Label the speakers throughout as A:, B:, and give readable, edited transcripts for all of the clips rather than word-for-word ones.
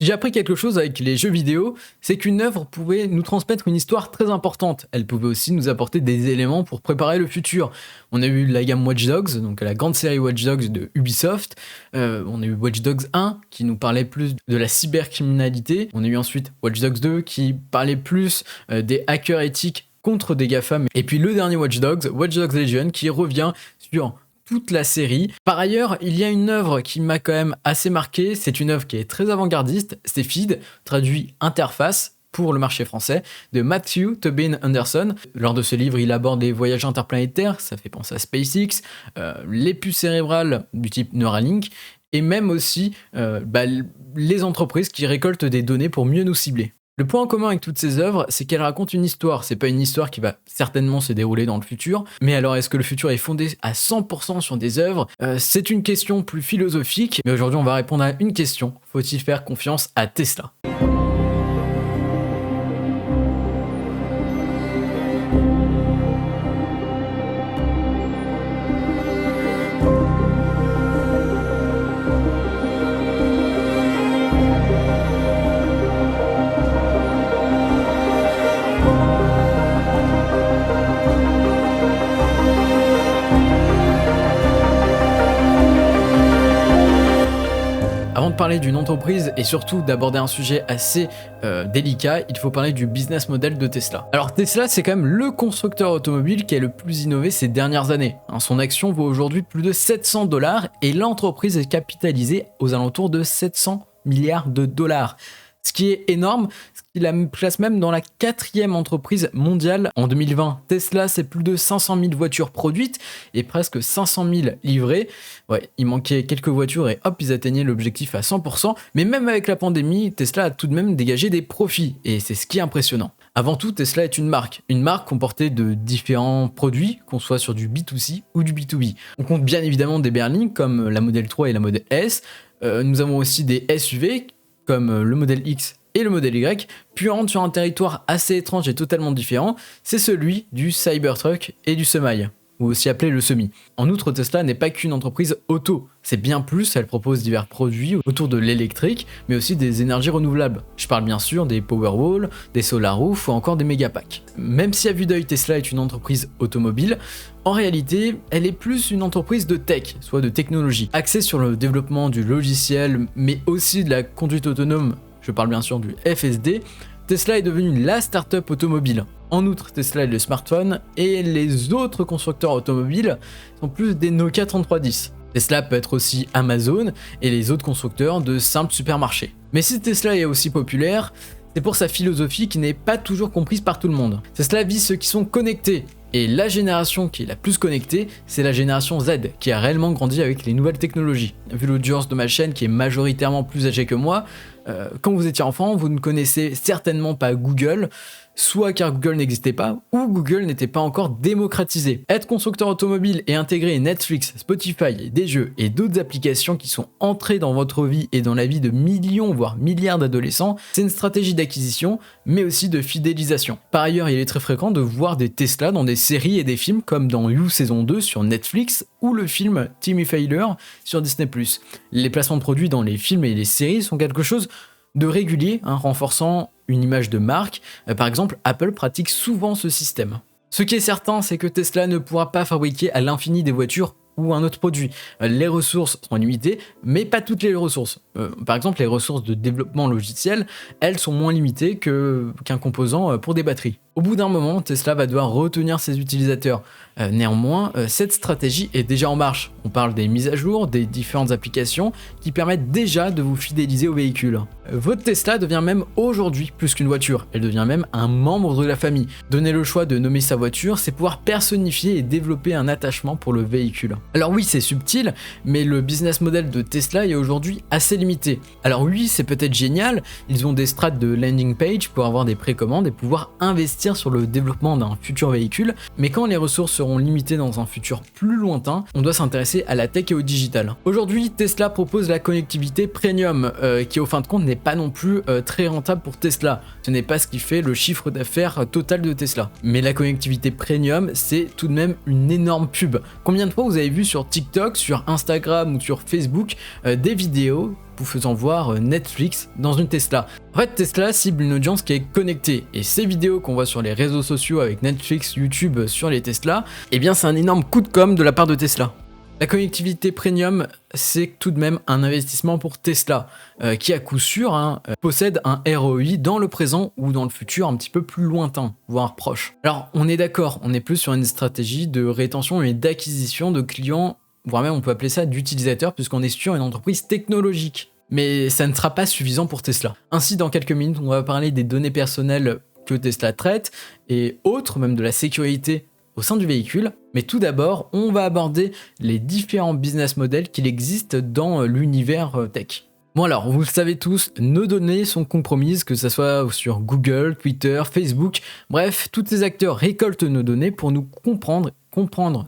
A: J'ai appris quelque chose avec les jeux vidéo, c'est qu'une œuvre pouvait nous transmettre une histoire très importante. Elle pouvait aussi nous apporter des éléments pour préparer le futur. On a eu la gamme Watch Dogs, donc la grande série Watch Dogs de Ubisoft. On a eu Watch Dogs 1 qui nous parlait plus de la cybercriminalité. On a eu ensuite Watch Dogs 2 qui parlait plus des hackers éthiques contre des GAFAM. Et puis le dernier Watch Dogs Legion, qui revient sur toute la série. Par ailleurs, il y a une œuvre qui m'a quand même assez marqué. C'est une œuvre qui est très avant-gardiste. C'est Feed, traduit interface pour le marché français, de Matthew Tobin Anderson. Lors de ce livre, il aborde les voyages interplanétaires, ça fait penser à SpaceX, les puces cérébrales du type Neuralink, et même aussi les entreprises qui récoltent des données pour mieux nous cibler. Le point en commun avec toutes ces œuvres, c'est qu'elles racontent une histoire. C'est pas une histoire qui va certainement se dérouler dans le futur, mais alors est-ce que le futur est fondé à 100% sur des œuvres ? C'est une question plus philosophique, mais aujourd'hui on va répondre à une question. Faut-il faire confiance à Tesla ? Avant de parler d'une entreprise et surtout d'aborder un sujet assez délicat, il faut parler du business model de Tesla. Alors Tesla, c'est quand même le constructeur automobile qui a le plus innové ces dernières années. Son action vaut aujourd'hui plus de 700 $ et l'entreprise est capitalisée aux alentours de 700 milliards de dollars. Ce qui est énorme, ce qui la place même dans la 4e entreprise mondiale en 2020. Tesla, c'est plus de 500 000 voitures produites et presque 500 000 livrées. Ouais, il manquait quelques voitures et hop, ils atteignaient l'objectif à 100%. Mais même avec la pandémie, Tesla a tout de même dégagé des profits et c'est ce qui est impressionnant. Avant tout, Tesla est une marque comportée de différents produits, qu'on soit sur du B2C ou du B2B. On compte bien évidemment des berlines comme la Model 3 et la Model S. Nous avons aussi des SUV comme le modèle X et le modèle Y, puis on rentre sur un territoire assez étrange et totalement différent, c'est celui du Cybertruck et du Semi, ou aussi appelé le Semi. En outre, Tesla n'est pas qu'une entreprise auto, c'est bien plus, elle propose divers produits autour de l'électrique, mais aussi des énergies renouvelables. Je parle bien sûr des Powerwall, des Solar Roof ou encore des Megapacks. Même si à vue d'œil Tesla est une entreprise automobile, en réalité, elle est plus une entreprise de tech, soit de technologie, axée sur le développement du logiciel, mais aussi de la conduite autonome. Je parle bien sûr du FSD. Tesla est devenue la start-up automobile. En outre, Tesla est le smartphone et les autres constructeurs automobiles sont plus des Nokia 3310. Tesla peut être aussi Amazon et les autres constructeurs de simples supermarchés. Mais si Tesla est aussi populaire, c'est pour sa philosophie qui n'est pas toujours comprise par tout le monde. Tesla vise ceux qui sont connectés. Et la génération qui est la plus connectée, c'est la génération Z, qui a réellement grandi avec les nouvelles technologies. Vu l'audience de ma chaîne qui est majoritairement plus âgée que moi, quand vous étiez enfant, vous ne connaissez certainement pas Google, soit car Google n'existait pas, ou Google n'était pas encore démocratisé. Être constructeur automobile et intégrer Netflix, Spotify, des jeux et d'autres applications qui sont entrées dans votre vie et dans la vie de millions, voire milliards d'adolescents, c'est une stratégie d'acquisition, mais aussi de fidélisation. Par ailleurs, il est très fréquent de voir des Tesla dans des séries et des films comme dans You saison 2 sur Netflix ou le film Timmy Failure sur Disney+. Les placements de produits dans les films et les séries sont quelque chose de régulier, renforçant une image de marque. Par exemple, Apple pratique souvent ce système. Ce qui est certain, c'est que Tesla ne pourra pas fabriquer à l'infini des voitures ou un autre produit. Les ressources sont limitées, mais pas toutes les ressources. Par exemple, les ressources de développement logiciel, elles sont moins limitées qu'un composant pour des batteries. Au bout d'un moment, Tesla va devoir retenir ses utilisateurs. Néanmoins, cette stratégie est déjà en marche. On parle des mises à jour, des différentes applications qui permettent déjà de vous fidéliser au véhicule. Votre Tesla devient même aujourd'hui plus qu'une voiture, elle devient même un membre de la famille. Donner le choix de nommer sa voiture, c'est pouvoir personnifier et développer un attachement pour le véhicule. Alors oui, c'est subtil, mais le business model de Tesla est aujourd'hui assez limité. Alors oui, c'est peut-être génial, ils ont des strates de landing page pour avoir des précommandes et pouvoir investir sur le développement d'un futur véhicule, mais quand les ressources seront limitées dans un futur plus lointain, on doit s'intéresser à la tech et au digital. Aujourd'hui, Tesla propose la connectivité premium, qui au fin de compte n'est pas non plus très rentable pour Tesla. Ce n'est pas ce qui fait le chiffre d'affaires total de Tesla. Mais la connectivité premium, c'est tout de même une énorme pub. Combien de fois vous avez vu sur TikTok, sur Instagram ou sur Facebook des vidéos vous faisant voir Netflix dans une Tesla. En fait, Tesla cible une audience qui est connectée, et ces vidéos qu'on voit sur les réseaux sociaux avec Netflix, YouTube sur les Tesla, eh bien c'est un énorme coup de com' de la part de Tesla. La connectivité premium, c'est tout de même un investissement pour Tesla, qui à coup sûr possède un ROI dans le présent ou dans le futur un petit peu plus lointain, voire proche. Alors on est d'accord, on est plus sur une stratégie de rétention et d'acquisition de clients, voire même on peut appeler ça d'utilisateurs, puisqu'on est sur une entreprise technologique. Mais ça ne sera pas suffisant pour Tesla. Ainsi, dans quelques minutes, on va parler des données personnelles que Tesla traite, et autres, même de la sécurité au sein du véhicule. Mais tout d'abord, on va aborder les différents business models qu'il existe dans l'univers tech. Bon alors, vous le savez tous, nos données sont compromises, que ce soit sur Google, Twitter, Facebook, bref, tous ces acteurs récoltent nos données pour nous comprendre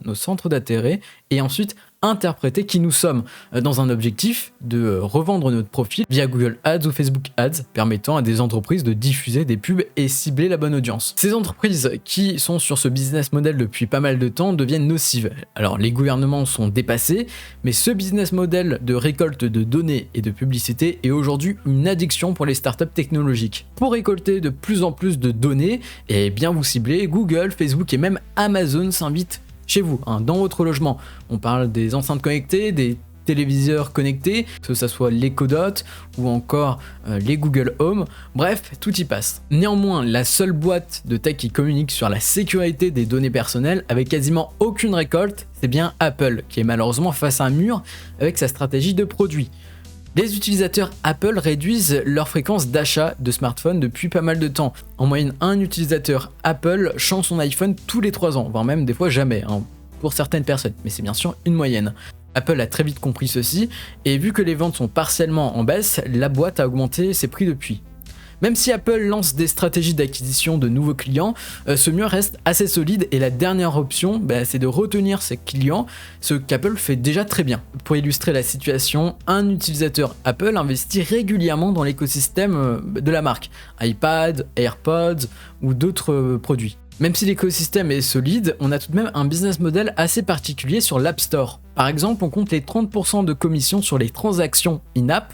A: nos centres d'intérêt et ensuite interpréter qui nous sommes dans un objectif de revendre notre profil via Google Ads ou Facebook Ads, permettant à des entreprises de diffuser des pubs et cibler la bonne audience. Ces entreprises qui sont sur ce business model depuis pas mal de temps deviennent nocives. Alors les gouvernements sont dépassés, mais ce business model de récolte de données et de publicité est aujourd'hui une addiction pour les startups technologiques. Pour récolter de plus en plus de données et bien vous cibler, Google, Facebook et même Amazon s'invitent chez vous, dans votre logement. On parle des enceintes connectées, des téléviseurs connectés, que ce soit l'Echo Dot ou encore les Google Home, bref, tout y passe. Néanmoins, la seule boîte de tech qui communique sur la sécurité des données personnelles avec quasiment aucune récolte, c'est bien Apple, qui est malheureusement face à un mur avec sa stratégie de produit. Les utilisateurs Apple réduisent leur fréquence d'achat de smartphones depuis pas mal de temps. En moyenne, un utilisateur Apple change son iPhone tous les 3 ans, voire même des fois jamais, pour certaines personnes, mais c'est bien sûr une moyenne. Apple a très vite compris ceci, et vu que les ventes sont partiellement en baisse, la boîte a augmenté ses prix depuis. Même si Apple lance des stratégies d'acquisition de nouveaux clients, ce mur reste assez solide et la dernière option, c'est de retenir ses clients, ce qu'Apple fait déjà très bien. Pour illustrer la situation, un utilisateur Apple investit régulièrement dans l'écosystème de la marque, iPad, AirPods ou d'autres produits. Même si l'écosystème est solide, on a tout de même un business model assez particulier sur l'App Store. Par exemple, on compte les 30% de commissions sur les transactions in-app.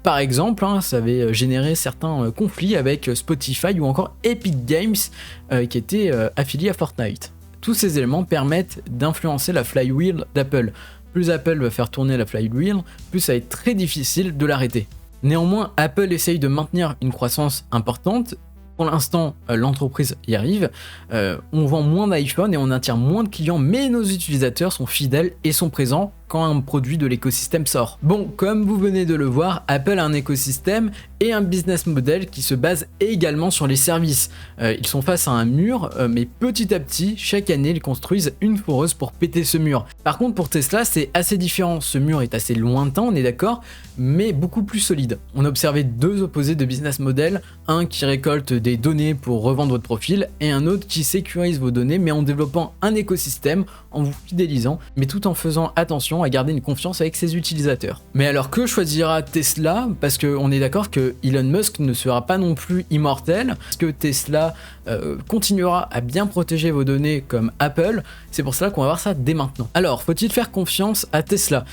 A: Par exemple, ça avait généré certains conflits avec Spotify ou encore Epic Games qui étaient affiliés à Fortnite. Tous ces éléments permettent d'influencer la flywheel d'Apple. Plus Apple va faire tourner la flywheel, plus ça va être très difficile de l'arrêter. Néanmoins, Apple essaye de maintenir une croissance importante. Pour l'instant, l'entreprise y arrive, on vend moins d'iPhone et on attire moins de clients, mais nos utilisateurs sont fidèles et sont présents quand un produit de l'écosystème sort. Bon, comme vous venez de le voir, Apple a un écosystème et un business model qui se base également sur les services. Ils sont face à un mur, mais petit à petit, chaque année, ils construisent une foreuse pour péter ce mur. Par contre, pour Tesla, c'est assez différent. Ce mur est assez lointain, on est d'accord, mais beaucoup plus solide. On a observé deux opposés de business model, un qui récolte des données pour revendre votre profil et un autre qui sécurise vos données, mais en développant un écosystème, en vous fidélisant, mais tout en faisant attention à garder une confiance avec ses utilisateurs. Mais alors que choisira Tesla? Parce qu'on est d'accord que Elon Musk ne sera pas non plus immortel, parce que Tesla continuera à bien protéger vos données comme Apple. C'est pour cela qu'on va voir ça dès maintenant. Alors, faut-il faire confiance à Tesla?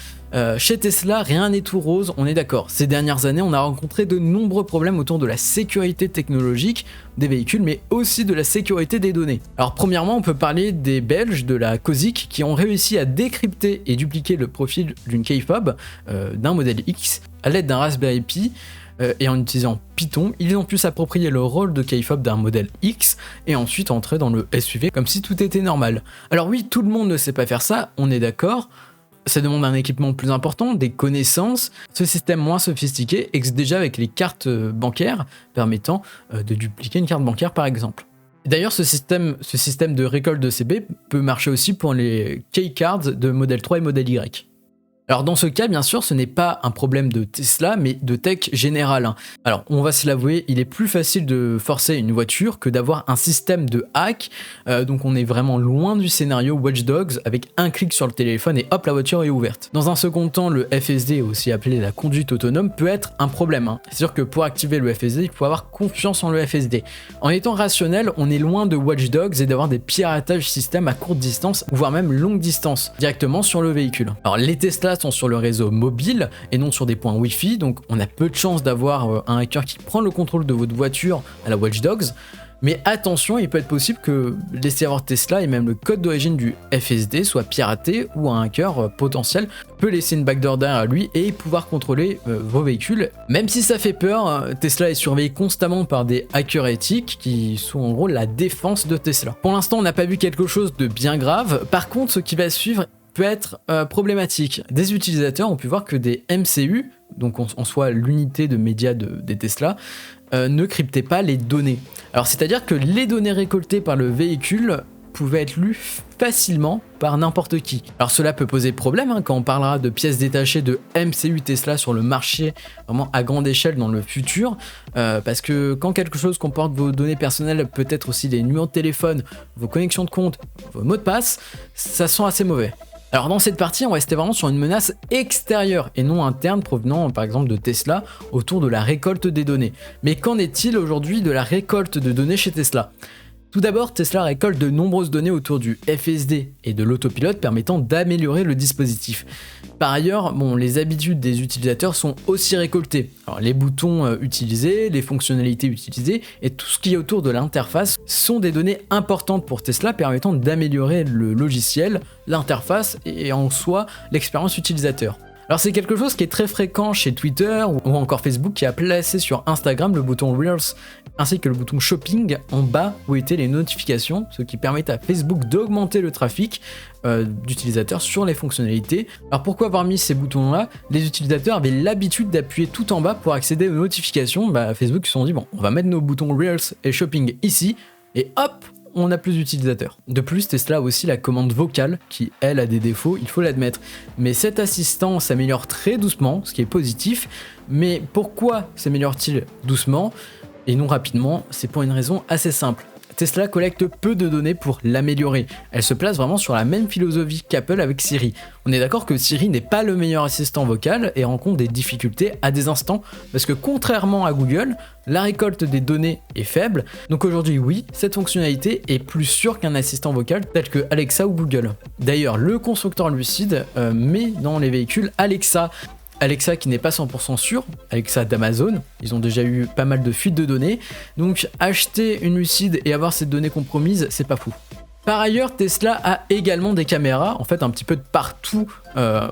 A: Chez Tesla, rien n'est tout rose, on est d'accord. Ces dernières années, on a rencontré de nombreux problèmes autour de la sécurité technologique des véhicules, mais aussi de la sécurité des données. Alors premièrement, on peut parler des Belges de la COSIC qui ont réussi à décrypter et dupliquer le profil d'une kFob d'un modèle X à l'aide d'un Raspberry Pi. Et en utilisant Python, ils ont pu s'approprier le rôle de kFob d'un modèle X et ensuite entrer dans le SUV comme si tout était normal. Alors oui, tout le monde ne sait pas faire ça, on est d'accord. Ça demande un équipement plus important, des connaissances. Ce système moins sophistiqué existe déjà avec les cartes bancaires permettant de dupliquer une carte bancaire par exemple. D'ailleurs, ce système de récolte de CB peut marcher aussi pour les keycards de modèle 3 et modèle Y. Alors dans ce cas, bien sûr, ce n'est pas un problème de Tesla, mais de tech générale. Alors on va se l'avouer, il est plus facile de forcer une voiture que d'avoir un système de hack, donc on est vraiment loin du scénario Watch Dogs avec un clic sur le téléphone et hop, la voiture est ouverte. Dans un second temps, le FSD, aussi appelé la conduite autonome, peut être un problème. C'est sûr que pour activer le FSD, il faut avoir confiance en le FSD. En étant rationnel, on est loin de Watch Dogs et d'avoir des piratages système à courte distance, voire même longue distance, directement sur le véhicule. Alors les Tesla sont sur le réseau mobile et non sur des points Wi-Fi, donc on a peu de chances d'avoir un hacker qui prend le contrôle de votre voiture à la Watch Dogs. Mais attention, il peut être possible que laisser avoir Tesla et même le code d'origine du FSD soit piraté ou un hacker potentiel peut laisser une backdoor derrière lui et pouvoir contrôler vos véhicules. Même si ça fait peur, Tesla est surveillé constamment par des hackers éthiques qui sont en gros la défense de Tesla. Pour l'instant, on n'a pas vu quelque chose de bien grave. Par contre, ce qui va suivre peut être problématique. Des utilisateurs ont pu voir que des MCU, donc en soi l'unité de médias des Tesla, ne cryptaient pas les données. Alors c'est-à-dire que les données récoltées par le véhicule pouvaient être lues facilement par n'importe qui. Alors cela peut poser problème quand on parlera de pièces détachées de MCU Tesla sur le marché vraiment à grande échelle dans le futur, parce que quand quelque chose comporte vos données personnelles, peut-être aussi des numéros de téléphone, vos connexions de compte, vos mots de passe, ça sent assez mauvais. Alors dans cette partie, on restait vraiment sur une menace extérieure et non interne provenant par exemple de Tesla autour de la récolte des données. Mais qu'en est-il aujourd'hui de la récolte de données chez Tesla ? Tout d'abord, Tesla récolte de nombreuses données autour du FSD et de l'autopilote permettant d'améliorer le dispositif. Par ailleurs, les habitudes des utilisateurs sont aussi récoltées. Alors, les boutons utilisés, les fonctionnalités utilisées et tout ce qui est autour de l'interface sont des données importantes pour Tesla permettant d'améliorer le logiciel, l'interface et en soi l'expérience utilisateur. Alors c'est quelque chose qui est très fréquent chez Twitter ou encore Facebook qui a placé sur Instagram le bouton Reels ainsi que le bouton Shopping en bas où étaient les notifications, ce qui permet à Facebook d'augmenter le trafic d'utilisateurs sur les fonctionnalités. Alors pourquoi avoir mis ces boutons là ? Les utilisateurs avaient l'habitude d'appuyer tout en bas pour accéder aux notifications. Facebook se sont dit bon, on va mettre nos boutons Reels et Shopping ici et hop, on a plus d'utilisateurs. De plus, Tesla a aussi la commande vocale qui, elle, a des défauts, il faut l'admettre. Mais cet assistant s'améliore très doucement, ce qui est positif. Mais pourquoi s'améliore-t-il doucement et non rapidement ? C'est pour une raison assez simple. Tesla collecte peu de données pour l'améliorer. Elle se place vraiment sur la même philosophie qu'Apple avec Siri. On est d'accord que Siri n'est pas le meilleur assistant vocal et rencontre des difficultés à des instants parce que contrairement à Google, la récolte des données est faible. Donc aujourd'hui, oui, cette fonctionnalité est plus sûre qu'un assistant vocal tel que Alexa ou Google. D'ailleurs, le constructeur Lucid met dans les véhicules Alexa qui n'est pas 100% sûr, Alexa d'Amazon, ils ont déjà eu pas mal de fuites de données, donc acheter une Lucid et avoir ces données compromises, c'est pas fou. Par ailleurs, Tesla a également des caméras, en fait un petit peu de partout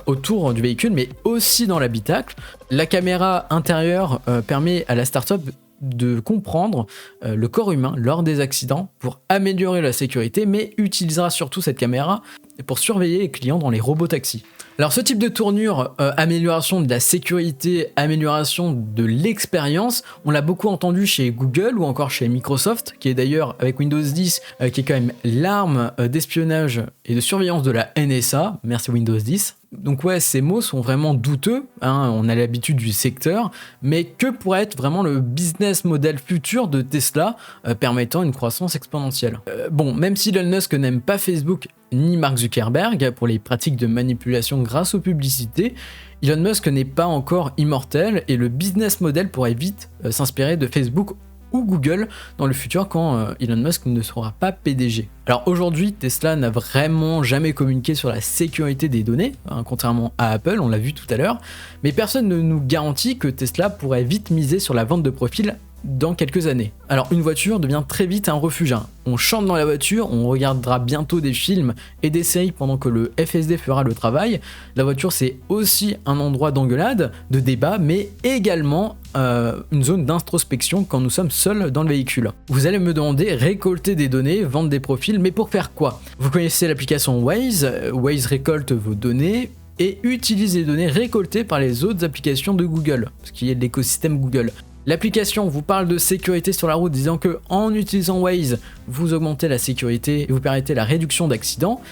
A: autour du véhicule, mais aussi dans l'habitacle. La caméra intérieure permet à la startup de comprendre le corps humain lors des accidents pour améliorer la sécurité, mais utilisera surtout cette caméra pour surveiller les clients dans les robotaxis. Alors ce type de tournure, amélioration de la sécurité, amélioration de l'expérience, on l'a beaucoup entendu chez Google ou encore chez Microsoft, qui est d'ailleurs avec Windows 10, qui est quand même l'arme d'espionnage et de surveillance de la NSA, merci Windows 10. Donc ouais, ces mots sont vraiment douteux, on a l'habitude du secteur, mais que pourrait être vraiment le business model futur de Tesla permettant une croissance exponentielle. Même si Elon Musk n'aime pas Facebook ni Mark Zuckerberg pour les pratiques de manipulation grâce aux publicités, Elon Musk n'est pas encore immortel et le business model pourrait vite s'inspirer de Facebook ou Google dans le futur quand Elon Musk ne sera pas PDG. Alors aujourd'hui, Tesla n'a vraiment jamais communiqué sur la sécurité des données, contrairement à Apple, on l'a vu tout à l'heure, mais personne ne nous garantit que Tesla pourrait vite miser sur la vente de profils dans quelques années. Alors une voiture devient très vite un refuge. On chante dans la voiture, on regardera bientôt des films et des séries pendant que le FSD fera le travail. La voiture c'est aussi un endroit d'engueulade, de débat, mais également une zone d'introspection quand nous sommes seuls dans le véhicule. Vous allez me demander, récolter des données, vendre des profils, mais pour faire quoi ? Vous connaissez l'application Waze, Waze récolte vos données et utilise les données récoltées par les autres applications de Google, ce qui est de l'écosystème Google. L'application vous parle de sécurité sur la route, disant que en utilisant Waze, vous augmentez la sécurité et vous permettez la réduction d'accidents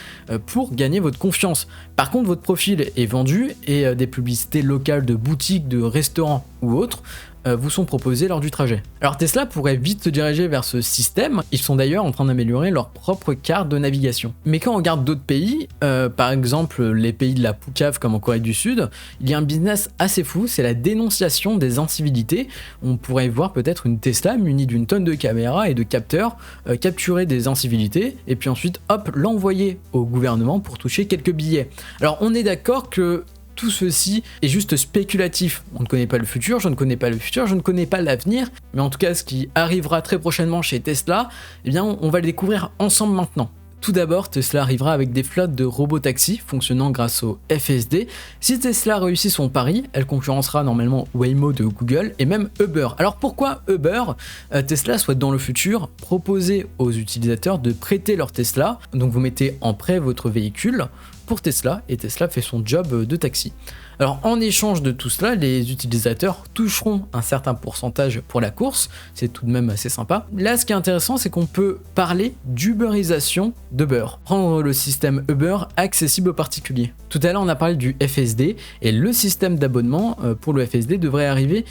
A: pour gagner votre confiance. Par contre, votre profil est vendu et des publicités locales de boutiques, de restaurants ou autres vous sont proposées lors du trajet. Alors Tesla pourrait vite se diriger vers ce système, ils sont d'ailleurs en train d'améliorer leur propre carte de navigation. Mais quand on regarde d'autres pays, par exemple les pays de la Poucave comme en Corée du Sud, il y a un business assez fou, c'est la dénonciation des incivilités. On pourrait voir peut-être une Tesla munie d'une tonne de caméras et de capteurs capturer des incivilités et puis ensuite hop l'envoyer au gouvernement pour toucher quelques billets. Alors on est d'accord que tout ceci est juste spéculatif. On ne connaît pas le futur, je ne connais pas le futur, je ne connais pas l'avenir, mais en tout cas ce qui arrivera très prochainement chez Tesla, eh bien on va le découvrir ensemble maintenant. Tout d'abord, Tesla arrivera avec des flottes de robotaxis fonctionnant grâce au FSD. Si Tesla réussit son pari, elle concurrencera normalement Waymo de Google et même Uber. Alors pourquoi Uber? Tesla souhaite dans le futur proposer aux utilisateurs de prêter leur Tesla. Donc vous mettez en prêt votre véhicule pour Tesla et Tesla fait son job de taxi. Alors en échange de tout cela, les utilisateurs toucheront un certain pourcentage pour la course, c'est tout de même assez sympa. Là ce qui est intéressant c'est qu'on peut parler d'uberisation d'Uber, rendre le système Uber accessible aux particuliers. Tout à l'heure on a parlé du FSD et le système d'abonnement pour le FSD devrait arriver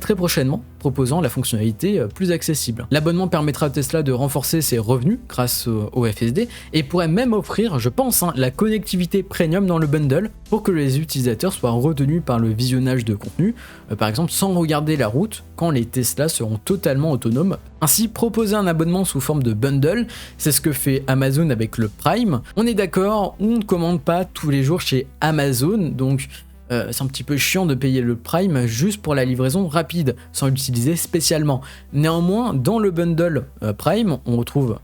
A: très prochainement, proposant la fonctionnalité plus accessible. L'abonnement permettra à Tesla de renforcer ses revenus grâce au FSD et pourrait même offrir, je pense, la connectivité premium dans le bundle pour que les utilisateurs soient retenus par le visionnage de contenu, par exemple sans regarder la route quand les Tesla seront totalement autonomes. Ainsi, proposer un abonnement sous forme de bundle, c'est ce que fait Amazon avec le Prime. On est d'accord, on ne commande pas tous les jours chez Amazon, donc c'est un petit peu chiant de payer le Prime juste pour la livraison rapide, sans l'utiliser spécialement. Néanmoins, dans le bundle Prime, on retrouve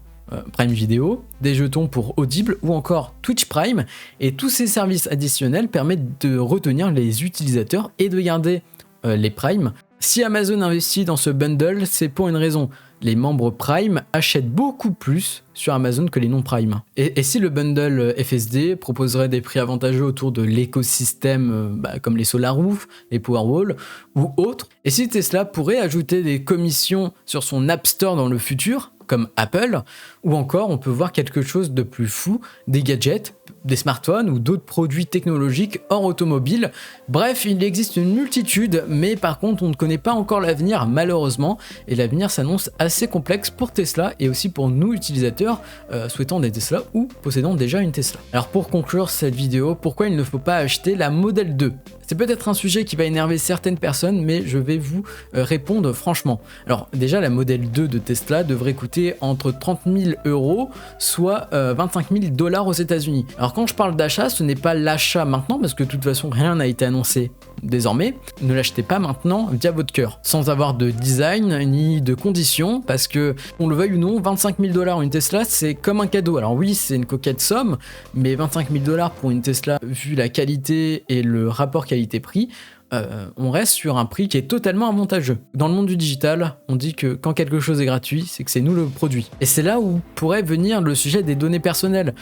A: Prime Video, des jetons pour Audible ou encore Twitch Prime, et tous ces services additionnels permettent de retenir les utilisateurs et de garder les Prime. Si Amazon investit dans ce bundle, c'est pour une raison. Les membres Prime achètent beaucoup plus sur Amazon que les non-Prime. Et si le bundle FSD proposerait des prix avantageux autour de l'écosystème comme les SolarRoof, les Powerwall ou autres, et si Tesla pourrait ajouter des commissions sur son App Store dans le futur, comme Apple, ou encore on peut voir quelque chose de plus fou, des gadgets, des smartphones ou d'autres produits technologiques hors automobile. Bref, il existe une multitude, mais par contre on ne connaît pas encore l'avenir malheureusement, et l'avenir s'annonce assez complexe pour Tesla et aussi pour nous utilisateurs souhaitant des Tesla ou possédant déjà une Tesla. Alors pour conclure cette vidéo, pourquoi il ne faut pas acheter la Model 2 ? C'est peut-être un sujet qui va énerver certaines personnes, mais je vais vous répondre franchement. Alors déjà, la Model 2 de Tesla devrait coûter entre 30 000 €, soit 25 000 $ aux États-Unis. Alors quand je parle d'achat, ce n'est pas l'achat maintenant, parce que de toute façon, rien n'a été annoncé désormais. Ne l'achetez pas maintenant via votre cœur, sans avoir de design ni de conditions, parce que, on le veuille ou non, 25 000 $ une Tesla, c'est comme un cadeau. Alors oui, c'est une coquette somme, mais 25 000 $ pour une Tesla, vu la qualité et le rapport qualité-prix, on reste sur un prix qui est totalement avantageux. Dans le monde du digital, on dit que quand quelque chose est gratuit, c'est que c'est nous le produit. Et c'est là où pourrait venir le sujet des données personnelles,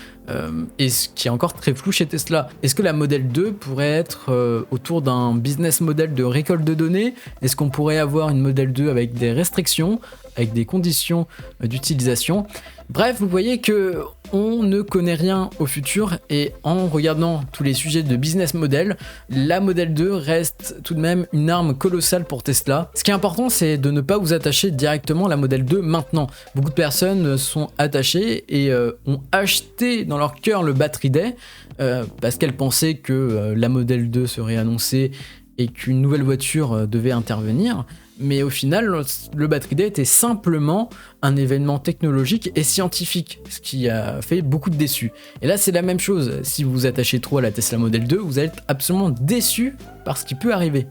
A: et ce qui est encore très flou chez Tesla. Est-ce que la Model 2 pourrait être autour d'un business model de récolte de données? Est-ce qu'on pourrait avoir une Model 2 avec des restrictions, avec des conditions d'utilisation? Bref, vous voyez que on ne connaît rien au futur, et en regardant tous les sujets de business model, la Model 2 reste tout de même une arme colossale pour Tesla. Ce qui est important, c'est de ne pas vous attacher directement à la Model 2 maintenant. Beaucoup de personnes sont attachées et ont acheté dans leur cœur le Battery Day parce qu'elles pensaient que la Model 2 serait annoncée et qu'une nouvelle voiture devait intervenir. Mais au final, le Battery Day était simplement un événement technologique et scientifique, ce qui a fait beaucoup de déçus. Et là, c'est la même chose. Si vous vous attachez trop à la Tesla Model 2, vous allez être absolument déçu par ce qui peut arriver.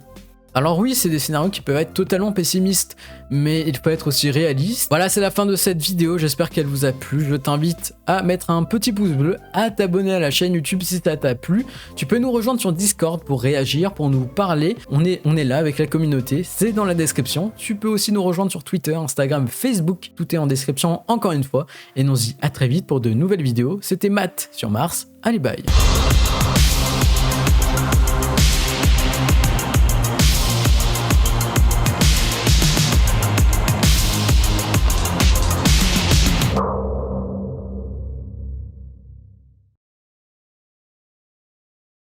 A: Alors oui, c'est des scénarios qui peuvent être totalement pessimistes, mais il peut être aussi réaliste. Voilà, c'est la fin de cette vidéo, j'espère qu'elle vous a plu. Je t'invite à mettre un petit pouce bleu, à t'abonner à la chaîne YouTube si ça t'a plu. Tu peux nous rejoindre sur Discord pour réagir, pour nous parler. On est là avec la communauté, c'est dans la description. Tu peux aussi nous rejoindre sur Twitter, Instagram, Facebook, tout est en description encore une fois. Et nous y à très vite pour de nouvelles vidéos. C'était Matt sur Mars, allez bye.